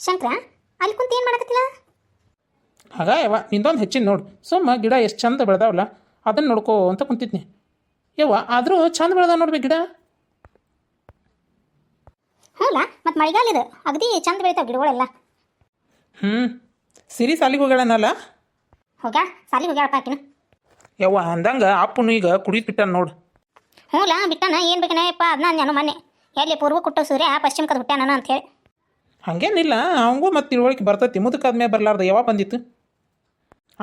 ಶಂಕರ ಅಲ್ಲಿ ಕುಂತ ಏನು ಮಾಡಕತ್ತಿಲ್ಲ? ಹಾಗ ಯವ್ವ ನಿಂದೊಂದು ಹೆಚ್ಚಿನ ನೋಡು. ಸುಮ್ಮ ಗಿಡ ಎಷ್ಟು ಚಂದ ಬೆಳೆದಾವಲ್ಲ ಅದನ್ನು ನೋಡ್ಕೋ ಅಂತ ಕುಂತಿದ್ನಿ. ಯವ್ವ ಆದರೂ ಚಂದ ಬೆಳೆದಾವ ನೋಡ್ಬೇಕು ಗಿಡ. ಹೌದಾ, ಮತ್ತು ಮಳೆಗಾಲ ಇದು ಅಗದಿ ಚಂದ ಬೆಳಿತಾವೆ ಗಿಡಗಳೆಲ್ಲ. ಸಿರಿ ಸಾಲಿಗೆ ಹೋಗ್ಯಾಳನಲ್ಲ. ಹೋಗ ಸಾಲಿಗೆ ಹೋಗ್ಯಾಳಪ್ಪ ಆಕಿನ. ಯವ್ವ ಅಂದಂಗೆ ಅಪ್ಪನು ಈಗ ಕುಡಿದು ಬಿಟ್ಟಾನ ನೋಡು. ಹ್ಞೂಲ ಬಿಟ್ಟಾನ. ಏನು ಬೇಕನಪ್ಪ ಅದನ್ನ ನಾನು ಮೊನ್ನೆ ಎಲ್ಲಿ ಪೂರ್ವ ಕೊಟ್ಟು ಸೂರ್ಯ ಪಶ್ಚಿಮ ಕದ ಹುಟ್ಟ್ಯಾನ ಅಂತ ಹೇಳಿ. ಹಾಗೇನಿಲ್ಲ, ಅವಂಗೂ ಮತ್ತು ತಿಳುವಳಿಕೆ ಬರ್ತೈತಿ. ಮುದಕ್ಕಾದ್ಮೇಲೆ ಬರಲಾರ್ದು ಯಾವಾಗ ಬಂದಿತ್ತು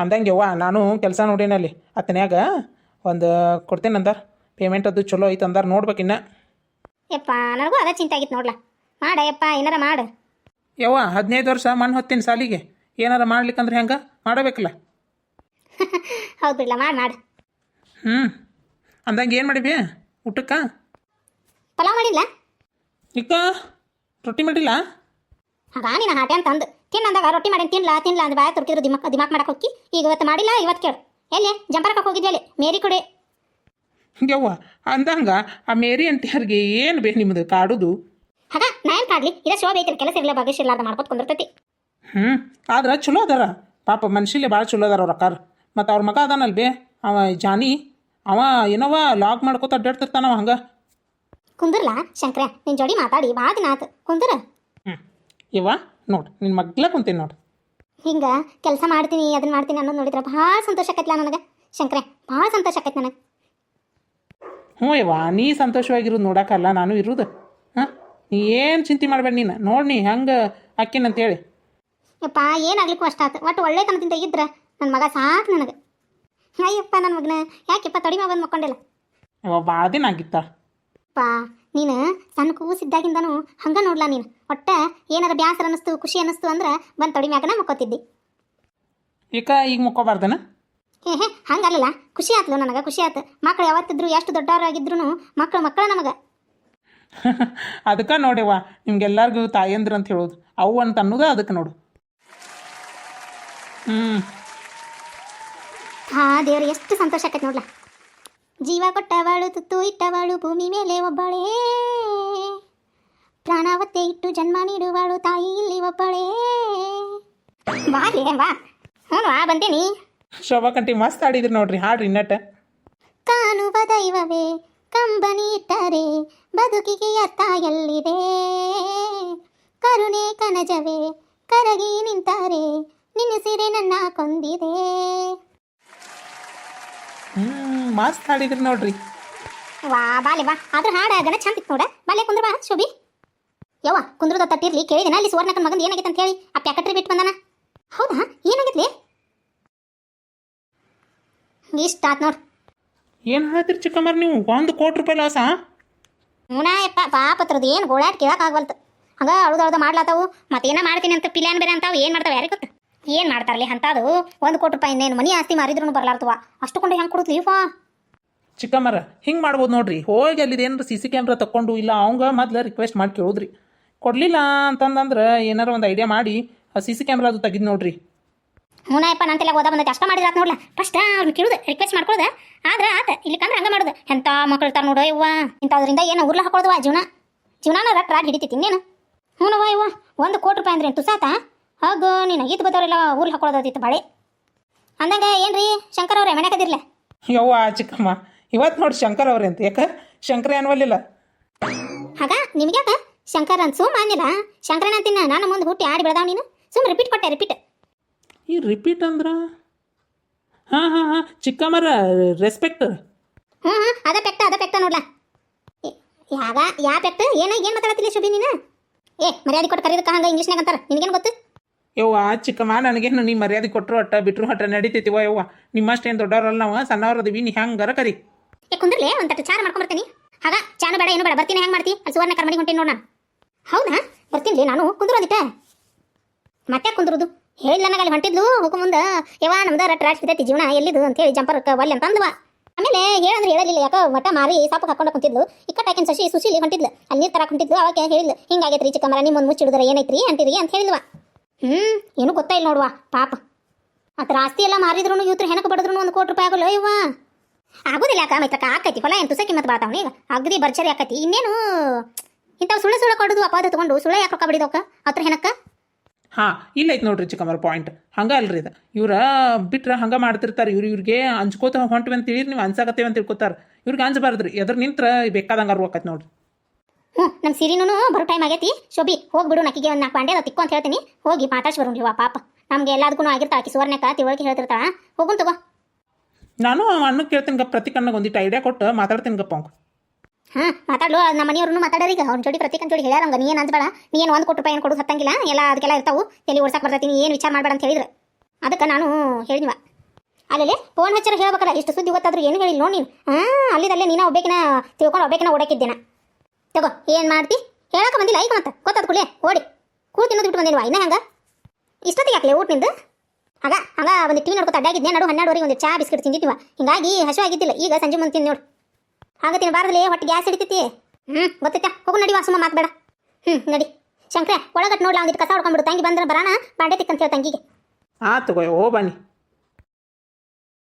ಅಂದಂಗೆ. ಯವ್ವ ನಾನು ಕೆಲಸ ನೋಡೇನಲ್ಲಿ ಅತ್ತನ್ಯಾಗ ಒಂದು ಕೊಡ್ತೇನೆ ಅಂದಾರ. ಪೇಮೆಂಟ್ ಅದು ಚಲೋ ಐತೆ ಅಂದಾರ. ನೋಡ್ಬೇಕಿನ್ನ. ಯಪ್ಪ ನನಗೂ ಅದ ಚಿಂತೆ ಆಗಿತ್ತು ನೋಡ್ಲ. ಮಾಡ ಯಪ್ಪ ಏನಾರ ಮಾಡು. ಯವ್ವ 15 ವರ್ಷ ಮಣ್ಣು ಹೊತ್ತೀನಿ ಸಾಲಿಗೆ. ಏನಾರ ಮಾಡ್ಲಿಕ್ಕಂದ್ರೆ ಹೆಂಗೆ ಮಾಡಬೇಕಲ್ಲ. ಹೌದು ಬಿಡ್ಲ, ಮಾಡು. ಅಂದಂಗೆ ಏನು ಮಾಡಿಬಿ ಊಟಕ್ಕೆ? ಪಲಾವ್ ಮಾಡಿಲ್ಲ ಇಕ್ಕ ರೊಟ್ಟಿ ಮಾಡಿಲ್ಲ. ಆಗ ನೀನು ಹಾಟೆ ಅಂತ ಅಂದು ತಿನ್ನಂದಾಗ ರೊಟ್ಟಿ ಮಾಡಿ ತಿನ್ಲ ಅಂದ್ರೆ ಬಾಯ ತುರ್ಕಿದ್ರು ದಿಮಾಕ್ ಮಾಡಕ್ಕೆ ಹೋಗಿ. ಈಗ ಇವತ್ತು ಮಾಡಿಲ್ಲ. ಇವತ್ತು ಕೇಳು ಎಲ್ಲಿ ಜಂಪರ್ಕಕ್ಕೆ ಹೋಗಿದ್ವಿ ಅಲ್ಲಿ ಮೇರಿ ಕೊಡೆ. ಯವ್ವ ಅಂದಂಗೆ ಆ ಮೇರಿ ಅಂಟಿಯರ್ಗೆ ಏನು ಬೇಕು ನಿಮ್ಮದು ಕಾಡುದು? ಹಾಗ ನಾ ಏನು ಕಾಡ್ಲಿ, ಇದ ಶೋಭೆ ಐತಿ, ಕೆಲಸ ಇರಲಿಲ್ಲ ಭಾಗ್ಯಶ ಇರ್ಲಾರ್ದ ಮಾಡ್ಕೊತ ಕುಂದಿರ್ತೈತಿ. ಆದ್ರೆ ಚಲೋ ಅದಾರ ಪಾಪ, ಮನುಷ್ಯಲ್ಲೇ ಭಾಳ ಚಲೋ ಅದಾರ ಅವ್ರ ಅಕ್ಕಾರ. ಮತ್ತು ಅವ್ರ ಮಗ ಅದಾನಲ್ ಬೇ ಅವ ಜಾನಿ, ಅವ ಏನವ ಲಾಗ್ ಮಾಡ್ಕೊತ ಅಡ್ಡಾಡ್ತಿರ್ತಾನವ ಹಂಗೆ. ಕುಂದ್ರಲ್ಲ ಶಂಕರ, ನಿನ್ನ ಜೋಡಿ ಮಾತಾಡಿ ಭಾಳ ದಿನ ಆತು. ಕುಂದ್ರ. ಯವ್ವ ನೋಡು ನಿನ್ನ ಮಗ್ಲ ಕುಂತೀನಿ ನೋಡು. ಹಿಂಗೆ ಕೆಲಸ ಮಾಡ್ತೀನಿ ಅದನ್ನ ಮಾಡ್ತೀನಿ ಅನ್ನೋದು ನೋಡಿದ್ರೆ ಭಾಳ ಸಂತೋಷ ಆಕೈತ್ಲ ನನಗೆ ಶಂಕರ, ಭಾಳ ಸಂತೋಷ ಆಕೈತೆ ನನಗೆ. ಯವ್ವ ನೀ ಸಂತೋಷವಾಗಿರೋದು ನೋಡೋಕ್ಕಲ್ಲ ನಾನು ಇರೋದು. ನೀ ಏನು ಚಿಂತೆ ಮಾಡಬೇಡ. ನೀನು ನೋಡಿ ನೀ ಹೆಂಗೆ ಅಕ್ಕಿನಂತೇಳಿ. ಯಪ್ಪ ಏನಾಗ್ಲಿಕ್ಕೂ ಅಷ್ಟ ಆತು. ಒಟ್ಟು ಒಳ್ಳೆತನದಿಂದ ಇದ್ರೆ ನನ್ನ ಮಗ ಸಾಕು ನನಗೆ. ಅಯ್ಯಪ್ಪ ನನ್ನ ಮಗನ ಯಾಕೆಪ್ಪ ತೊಡಿ ಮ್ಯಾಗ ಬಂದು ಮಕ್ಕೊಂಡಿಲ್ಲ? ಯವ್ವ ಭಾಳ ದಿನ ಆಗಿತ್ತ. ಪಾ ನೀನು ಸಣ್ಣ ಕೂಸಿದ್ದಾಗಿಂದನೂ ಹಂಗೆ ನೋಡ್ಲಾ ನೀನು. ಒಟ್ಟ ಏನಾರ ಬ್ಯಾಸರ ಅನ್ನಿಸ್ತು ಖುಷಿ ಅನ್ನಿಸ್ತು ಅಂದ್ರೆ ಬಂದು ತೊಡಿ ಮ್ಯಾಗನ ಮುಕ್ಕೋತಿದ್ದಿ. ಈಗ ಮುಕ್ಕೋಬಾರ್ದನ? ಹಂಗಲ್ಲ, ಖುಷಿ ಆತ್ಲು ನನಗೆ, ಖುಷಿ ಆತು. ಮಕ್ಳು ಯಾವತ್ತಿದ್ರು ಎಷ್ಟು ದೊಡ್ಡವರಾಗಿದ್ರು ಮಕ್ಕಳು ನಮಗೆ. ಅದಕ್ಕೆ ನೋಡ್ಯವ್ವ ನಿಮ್ಗೆಲ್ಲರಿಗೂ ತಾಯಂದ್ರ ಅಂತ ಹೇಳೋದು. ಅವು ಅಂತ ಅನ್ನೋದು ಅದಕ್ಕೆ ನೋಡು. ದೇವ್ರಿಗೆ ಎಷ್ಟು ಸಂತೋಷ ಆಕೈತೆ ನೋಡ್ಲ. ಜೀವ ಕೊಟ್ಟವಳು ತುತ್ತು ಇಟ್ಟವಳು ಭೂಮಿ ಮೇಲೆ ಒಬ್ಬಳೇ, ಪ್ರಾಣವತ್ತೆ ಇಟ್ಟು ಜನ್ಮ ನೀಡುವಳು ತಾಯಿ ಇಲ್ಲಿ ಒಬ್ಬಳೇ. ಬಾರೇ ಬಾ. ಹ್ಞೂ ಬಂದೇನಿ. ಶೋಭಾ ಕಂಟಿ ಮಸ್ತ್ ಆಡಿದ್ರಿ ನೋಡ್ರಿ. ಹಾಡ್ರಿ ನಟ. ಕಾಣುವ ದೈವವೇ ಕಂಬನಿ ಇಟ್ಟರೆ ಬದುಕಿಗೆ ಅರ್ಥ ಎಲ್ಲಿದೆ, ಕರುಣೆ ಕನಜವೇ ಕರಗಿ ನಿಂತಾರೆ ನಿನ್ನಿಸಿರೆ ನನ್ನ ಕೊಂದಿದೆ. ಮಸ್ತ್ ಹಾಡಿದ್ರಿ ನೋಡ್ರಿ. ವಾ ಬಾಲೆ ಬಾ. ಆದ್ರೆ ಹಾಡಾಗನ ಚಂದ ಇತ್ತು ನೋಡ. ಬಾಲೆ ಕುಂದ್ರ ಬಾ ಶೋಭಿ. ಯವ್ವ ಕುಂದ್ರದ ತಟ್ಟಿರ್ಲಿ. ಕೇಳಿದಿನ ಅಲ್ಲಿ ಸುವರ್ಣಕ್ಕನ ಮಗಂದು ಏನಾಗೈತೆ ಅಂತ ಹೇಳಿ ಆ ಪ್ಯಾಕೆಟ್ರಿ ಬಿಟ್ಟು ಬಂದಾನ. ಹೌದಾ, ಏನಾಗೈತ್ಲಿ? ಇಷ್ಟ ಆತ್ ನೋಡು. ಏನು ಹೇಳ್ತೀರಿ ಚಿಕ್ಕಮ್ಮರ್ ನೀವು? 1 ಕೋಟಿ ರೂಪಾಯಿ ಲಾಸ? ಮುನಾಯಪ್ಪ ಪಾಪತ್ರದ್ದು ಏನು ಗೋಳಾಟ ಕೇಳಕ್ಕಾಗವಲ್ತು. ಹಂಗೆ ಅಳುದ ಮಾಡ್ಲಾತಾವು. ಮತ್ತೇನ ಮಾಡ್ತೀನಿ ಅಂತ ಪ್ಲಾನ್ ಬೇರೆ ಅಂತಾವು. ಏನು ಮಾಡ್ತಾವೆ ಯಾರಿಗೆ ಗೊತ್ತು? ಏನು ಮಾಡ್ತಾರಲಿ ಅಂತದು. 1 ಕೋಟಿ ರೂಪಾಯಿ ಇನ್ನೇನು ಮನಿ ಆಸ್ತಿ ಮಾರಿದ್ರು ಬರ್ಲಾರ್ತವ. ಅಷ್ಟು ಕೊಂಡು ಹೆಂಗೆ ಕೊಡುತ್ತೀಫಾ ಚಿಕ್ಕಮ್ಮರ? ಹಿಂಗೆ ಮಾಡ್ಬೋದು ನೋಡ್ರಿ. ಹೋಗಿ ಅಲ್ಲಿದೇನಾರು CC ಕ್ಯಾಮ್ರಾ ತಗೊಂಡು ಇಲ್ಲ ಅವಂಗ ಮೊದ್ಲು ರಿಕ್ವೆಸ್ಟ್ ಮಾಡಿ ಕೇಳಿದ್ರಿ. ಕೊಡಲಿಲ್ಲ ಅಂತಂದ್ರೆ ಏನಾರ ಒಂದು ಐಡಿಯಾ ಮಾಡಿ ಆ CC ಕ್ಯಾಮ್ರಾ ಅದು ತೆಗಿದು ನೋಡ್ರಿ. ಮುನಾಯಪ್ಪ ನಂತೆಲ್ಲ ಓದ ಬಂದೈತೆ. ಅಷ್ಟ ಮಾಡಿದ್ರೆ ಆತ ನೋಡ್ಲ. ಫಸ್ಟ್ ಅವ್ನು ಕೇಳುದು ರಿಕ್ವೆಸ್ಟ್ ಮಾಡ್ಕೊಳ್ಳೋದು. ಆದ್ರೆ ಆತ ಇಲ್ಲಿ ಕಂದ್ರೆ ಹಂಗೆ ಮಾಡೋದು. ಎಂಥ ಮಕ್ಳು ಇರ್ತಾರೆ ನೋಡೋ ಇವ್ವ. ಇಂಥದ್ರಿಂದ ಏನು ಉರ್ಲ ಹಾಕೊಳ್ಳೋದು ಜೀವನಾನ ರಾಟ್ ಹಿಡಿತೈತಿ ಇನ್ನೇನು. ಹ್ಞೂನವ್ವ ಇವ್ವ 1 ಕೋಟಿ ರೂಪಾಯಿ ಅಂದ್ರೆ ತುಸಾತ. ಹಾಗು ನೀನು ಈದ್ ಬದವರೆಲ್ಲ ಊರ್ಲಿ ಹಾಕೊಳ್ಳೋದಿತ್ತು ಬಾಳೆ ಅಂದಂಗೆ. ಏನ್ರಿ ಶಂಕರ್ ಅವ್ರೆ ಮನ್ಯಾಕದಿರ್ಲ? ಯವ್ವ ಚಿಕ್ಕಮ್ಮ ಇವತ್ತು ನೋಡಿ ಶಂಕರ್ ಅವ್ರೆ ಅಂತ. ಯಾಕೆ ಶಂಕರ ಅನ್ವಲ್ಲಿಲ್ಲ? ಹಾಗ ನಿಮ್ಗ್ಯಾಕ ಶಂಕರ್ ಅಂತ ಸುಮ್ಮ ಅಂದಿಲ್ಲ. ಶಂಕರನ ಅಂತಿನ ನಾನು ಮುಂದೆ ಹುಟ್ಟಿ ಆಡಿ ಬೆಳೆದಾವ. ನೀನು ಸುಮ್ಮ ರಿಪೀಟ್ ಕೊಟ್ಟೆ. ರಿಪೀಟ್ ಈ ರಿಪೀಟ್ ಅಂದ್ರೆ ಹಾಂ ಚಿಕ್ಕಮ್ಮರ ರೆಸ್ಪೆಕ್ಟ್. ಅದ ಪೆಕ್ಟ ನೋಡ್ಲಾ. ಯಾಗ ಯಾ ಪೆಕ್ಟ್ ಏನು ಮಾತಾಡತ್ತಿಲ್ಲ ಶುಭಿ ನೀನು? ಮರ್ಯಾದೆ ಕೊಟ್ಟು ಕರೀದಕ್ಕ ಹಂಗೆ ಇಂಗ್ಲೀಷ್ನಾಗ ಅಂತಾರೆ. ನಿನಗೇನು ಗೊತ್ತು? ಯವ್ವ ಚಿಕ್ಕಮ್ಮ ನನಗೇನು ನೀ ಮರ್ಯಾದೆ ಕೊಟ್ಟರು ಅಟ್ಟ ಬಿಟ್ಟರು ಅಟ್ಟ ನಡೀತೈತಿವ. ಯವ್ವ ನಿಮ್ಮಷ್ಟೇನು ದೊಡ್ಡವ್ರಲ್ಲ ನಾವು, ಸಣ್ಣವ್ರದೀವಿ. ನೀ ಹೆಂಗಾರ ಕರಿ. ಕುಂದ್ರಲೇ ಒಂದು ತಟ್ಟು ಚಾರ ಮಾಡ್ಕೊಂಬರ್ತೀನಿ. ಹಾಗ ಚಾನು ಬೇಡ ಏನು ಬೇಡ, ಬರ್ತೀನಿ. ಹೆಂಗೆ ಮಾಡ್ತಿ? ಅಲ್ಲಿ ಸುವರ್ಣ ಕರ್ಮಡಿ ಹೊಂಟೀನಿ ನೋಡ. ಹೌದಾ ಬರ್ತೀನಿ ನಾನು. ಕುಂದ್ರು ಅಂದಿಟ್ಟ ಮತ್ತೆ ಕುಂದ್ರುದು ಹೇಳಿಲ್ಲ ನನಗೆ. ಅಲ್ಲಿ ಹೊಂಟಿದ್ಲು ಹೋಗೋ ಮುಂದೆ ಯವ್ವ ನಮ್ದು ರಾಟ್ ಬಿದ್ದೈತಿ ಜೀವನ ಎಲ್ಲಿದು ಅಂತೇಳಿ ಜಂಪರ್ಕ ಒಲ್ಲೆ ಅಂತ ಅಂದ್ವಾ. ಆಮೇಲೆ ಹೇಳಂದ್ರೆ ಹೇಳಲಿಲ್ಲ. ಯಾಕೆ ಒಟ್ಟ ಮಾರಿ ಸಾಪು ಹಾಕೊಂಡು ಕುಂತಿದ್ಲು. ಇಕ್ಕಟ್ಟಾಕಿನ ಸುಶೀಲಿ ಹೊಂಟಿದ್ಲು. ಅಲ್ಲಿ ನೀರು ತರಕ್ಕೆ ಹೊಂಟಿದ್ಲು. ಅವಾಗ ಹೇಳಿದ್ಲು ಹಿಂಗಾಗೈತ್ರಿ ಚಿಕ್ಕಮ್ಮರ ನಿಮ್ಮ ಮುಂದೆ ಮುಚ್ಚಿಡಿದ್ರೆ ಏನೈತ್ರಿ ಅಂತೀರಿ ಅಂತ ಹೇಳಿದ್ವಾ. ಏನು ಗೊತ್ತಾ ಇಲ್ಲ ನೋಡುವ ಪಾಪ. ಆ ಥರ ಆಸ್ತಿ ಎಲ್ಲ ಮಾರಿದ್ರು ಇವ್ರು ಹೆಣಕ್ಕೆ ಬಡಿದ್ರು 1 ಕೋಟಿ ರೂಪಾಯಿ ಆಗೋಲ್ಲ ಇವ್ವ. ಆಗೋದಿಲ್ಲ ಯಾಕ ಮೈತ್ರಕ ಆಕೈತಿ. ಹೊಲ ಏನು ತುಸಕ್ಕೆ ಮತ್ತೆ ಬಾತಾವನಿ ಈಗ ಅಗದಿ ಬರ್ಚರಿ ಆಕೈತಿ. ಇನ್ನೇನು ಇಂಥವು ಸುಳ್ಳು ಕೊಡೋದು ಅಪಾದ ತೊಗೊಂಡು ಸುಳ್ಳು ಯಾಕೆ ರೊಕ್ಕ ಬಡಿದವಕ್ಕ ಹತ್ರ ಹೆಣಕ್ಕ? ಹಾಂ ಇಲ್ಲೈತೆ ನೋಡ್ರಿ ಚಿಕ್ಕಮ್ಮರ ಪಾಯಿಂಟ್ ಹಂಗೆ ಅಲ್ರಿ ಇದು ಇವ್ರ ಬಿಟ್ರೆ ಹಂಗೆ ಮಾಡ್ತಿರ್ತಾರೆ ಇವ್ರಿಗೆ ಅಂಜ್ಕೋತ ಹೊಂಟ್ವಿ ಅಂತ ಹೇಳಿ ನೀವು ಅನ್ಸಾಕತ್ತೇವೆ ಅಂತ ತಿಳ್ಕೊತಾರೆ ಇವ್ರಿಗೆ ಅಂಜಬಾರ್ದ್ರಿ ಎದ್ರ ನಿಂತ್ರ ಬೇಕಾದಂಗೆ ಅರ್ವಕತ್ ನೋಡ್ರಿ. ಹ್ಞೂ ನಮ್ಮ ಸೀರಿನೂ ಬರೋ ಟೈಮ್ ಆಗೈತಿ ಶೋಭಿ ಹೋಗ್ಬಿಡು ನಕ್ಕಿಗೆ ಒಂದು 4 ಬಾಂಡೆ ತಿಕ್ಕು ಅಂತ ಹೇಳ್ತೀನಿ ಹೋಗಿ ಮಾತಾಡ್ಸಿ ಬರೋಣ್ರಿ ವಾ ಪಾಪ ನಮಗೆ ಎಲ್ಲದಕ್ಕೂ ಆಗಿರ್ತಾಳೆ ಆಕಿ ಸುವರ್ಣಕ್ಕ ತಿಳುವಳಿಕೆ ಹೇಳ್ತಿರ್ತಾಳ ಹೋಗುನ್ ತಗೋ. ನಾನು ಅಣ್ಣಕ್ಕೆ ಕೇಳ್ತೀನಿ ಗಪ್ಪ ಪ್ರತಿ ಕಣ್ಣಗೆ ಒಂದಿಟ್ಟು ಐಡಿಯಾ ಕೊಟ್ಟು ಮಾತಾಡ್ತೀನಿ ಗಪ್ಪ ಅವ್ನು. ಹಾಂ ಮಾತಾಡ್ಲು ನಮ್ಮ ಮನೆಯವ್ರನ್ನು ಮಾತಾಡೋರೀಗ ಅವ್ನ ಜೋಡಿ ಪ್ರತೀಕ್ ಅಂತ ಜೋಡಿ ಹೇಳ್ಯಾರಂಗ ನೀ ಏನು ಅಂದ್ಬೇಡ ನೀ ಏನು 1 ಕೋಟಿ ರೂಪಾಯಿ ಏನು ಕೊಡೋದು ಹತ್ತಂಗಿಲ್ಲ ಎಲ್ಲ ಅದಕ್ಕೆಲ್ಲ ಇರ್ತಾವು ತಲೆ ಓಡ್ಸಕ್ಕೆ ಬರ್ತೈತಿ ಏನು ವಿಚಾರ ಮಾಡಬೇಡ ಅಂತ ಹೇಳಿದ್ರು ಅದಕ್ಕೆ ನಾನು ಹೇಳಿದ್ವ ಅಲ್ಲೇ ಫೋನ್ ಹಚ್ಚಾರ ಹೇಳ್ಬೇಕಲ್ಲ ಇಷ್ಟು ಸುದ್ದಿ ಗೊತ್ತಾದ್ರು ಏನು ಹೇಳಿಲ್ಲ ನೋಡಿ ನೀನು ಅಲ್ಲಿದಲ್ಲೇ ನೀನು ಒಬ್ಬೇಕಿನ ತಿಳ್ಕೊಂಡು ಒಬ್ಬೇಕಿನ ಓಡಾಕಿದ್ದೇನ ತಗೋ ಏನು ಮಾಡ್ತಿ ಹೇಳಕ್ಕೆ ಬಂದಿಲ್ಲ ಈಗ ಮತ್ತೆ ಗೊತ್ತಾದ ಕೂಡಲೇ ಓಡಿ ಕೂಳು ತಿನ್ನೋದು ಬಿಟ್ಟು ಬಂದಿಲ್ವಾ ಇನ್ನ ಹಂಗೆ ಇಷ್ಟೊತ್ತಿಗೆ ಯಾಕಲೆ ಊಟ ನಿಂದು ಆಗ ಒಂದು ಟಿವಿ ನೋಡ್ಕೊತ ಅಡ್ಡಾಗಿದ್ದೆ ನಡು 12 ಒಂದು ಚಾ ಬಿಸ್ಕಿಟ್ ತಿಂದಿದ್ದೀವ ಹಿಂಗಾಗಿ ಹಸು ಆಗಿದ್ದಿಲ್ಲ ಈಗ ಸಂಜೆ ಮುಂದೆ ತಿಂದು ನೋಡು ಹಾಗೆ ತಿನ್ನಬಾರ್ದಲೇ ಹೊಟ್ಟೆ ಗ್ಯಾಸ್ ಹಿಡಿತೈತಿ ಗೊತ್ತೈತಾ ಹೋಗು ನಡಿ ವಾಸಮ್ಮ ಮಾತಬೇಡ ನಡಿ ಶಂಕ್ರೆ ಒಳಗಟ್ಟು ನೋಡ್ಲಾ ಒಂದಿಟ್ಟು ಕಸ ಹೊಡ್ಕೊಂಡ್ಬಿಡು ತಂಗಿ ಬಂದ್ರೆ ಬರೋಣ ಬಾಂಡೆ ತಿಕ್ಕಂತ ಹೇಳಿ ತಂಗಿಗೆ ಆತು ತಗೋ ಓ ಬನ್ನಿ.